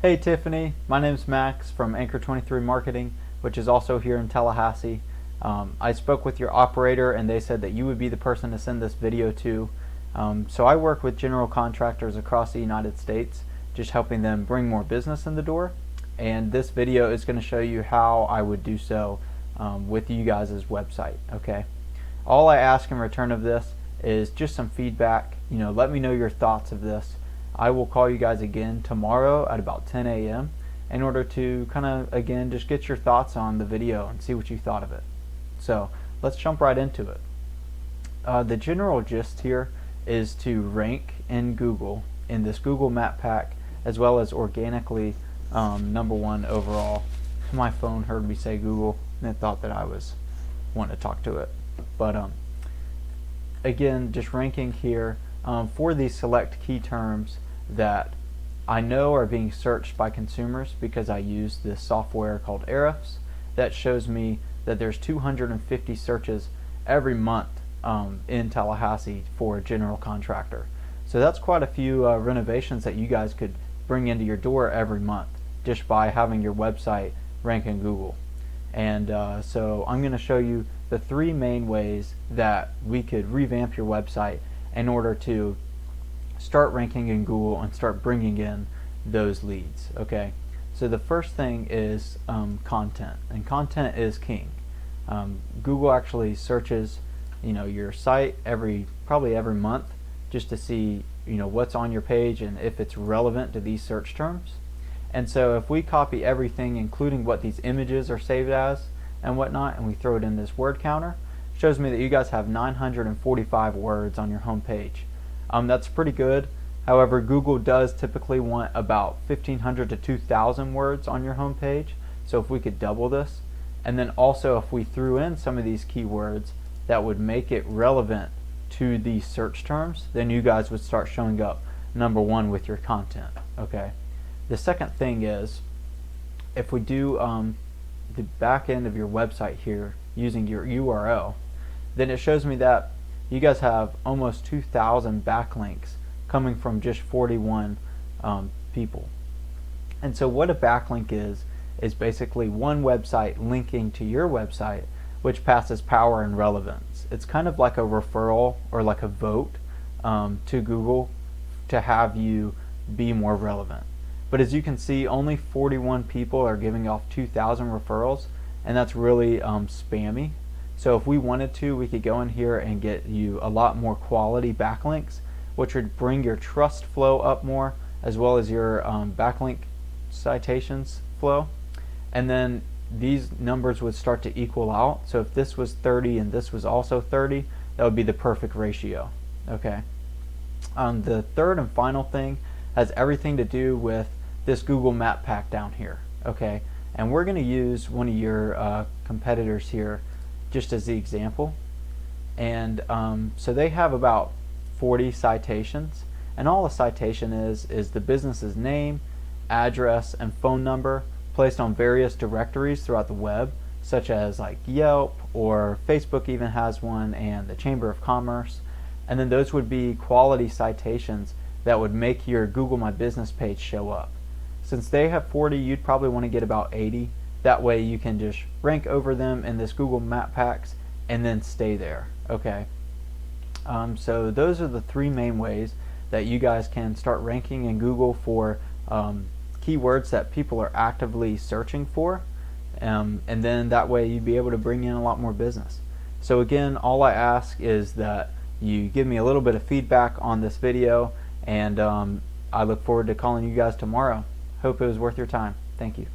Hey Tiffany, my name's Max from Anchor 23 Marketing, which is also here in Tallahassee. I spoke with your operator and they said that you would be the person to send this video to. So I work with general contractors across the United States, just helping them bring more business in the door. And this video is going to show you how I would do so with you guys' website. Okay. All I ask in return of this is just some feedback. Let me know your thoughts of this. I will call you guys again tomorrow at about 10 a.m. in order to kind of, again, just get your thoughts on the video and see what you thought of it. So let's jump right into it. The general gist here is to rank in Google, in this Google Map Pack, as well as organically #1 overall. My phone heard me say Google and it thought that I was wanting to talk to it. But again, just ranking here for these select key terms that I know are being searched by consumers, because I use this software called Arifs that shows me that there's 250 searches every month in Tallahassee for a general contractor. So that's quite a few renovations that you guys could bring into your door every month just by having your website rank in Google. And so I'm going to show you the 3 main ways that we could revamp your website in order to start ranking in Google and start bringing in those leads. Okay, so the first thing is content, and content is king. Google actually searches your site probably every month just to see what's on your page and if it's relevant to these search terms. And so if we copy everything, including what these images are saved as and whatnot, and we throw it in this word counter, it shows me that you guys have 945 words on your home page. That's pretty good. However, Google does typically want about 1,500 to 2,000 words on your home page. So if we could double this, and then also if we threw in some of these keywords that would make it relevant to these search terms, then you guys would start showing up #1 with your content. Okay. The second thing is, if we do the back end of your website here using your URL, then it shows me that you guys have almost 2,000 backlinks coming from just 41 people. And so what a backlink is basically one website linking to your website, which passes power and relevance. It's kind of like a referral or like a vote to Google to have you be more relevant. But as you can see, only 41 people are giving off 2,000 referrals, and that's really spammy. So if we wanted to, we could go in here and get you a lot more quality backlinks, which would bring your trust flow up more, as well as your backlink citations flow. And then these numbers would start to equal out. So if this was 30 and this was also 30, that would be the perfect ratio. Okay. The third and final thing has everything to do with this Google Map Pack down here. Okay. And we're going to use one of your competitors here just as the example. And so they have about 40 citations, and all a citation is the business's name, address, and phone number placed on various directories throughout the web, such as like Yelp, or Facebook even has one, and the Chamber of Commerce. And then those would be quality citations that would make your Google My Business page show up. Since they have 40, you'd probably want to get about 80. That way you can just rank over them in this Google Map Packs and then stay there. Okay. So those are the 3 main ways that you guys can start ranking in Google for keywords that people are actively searching for, and then that way you'd be able to bring in a lot more business. So again, all I ask is that you give me a little bit of feedback on this video, and I look forward to calling you guys tomorrow. Hope it was worth your time. Thank you.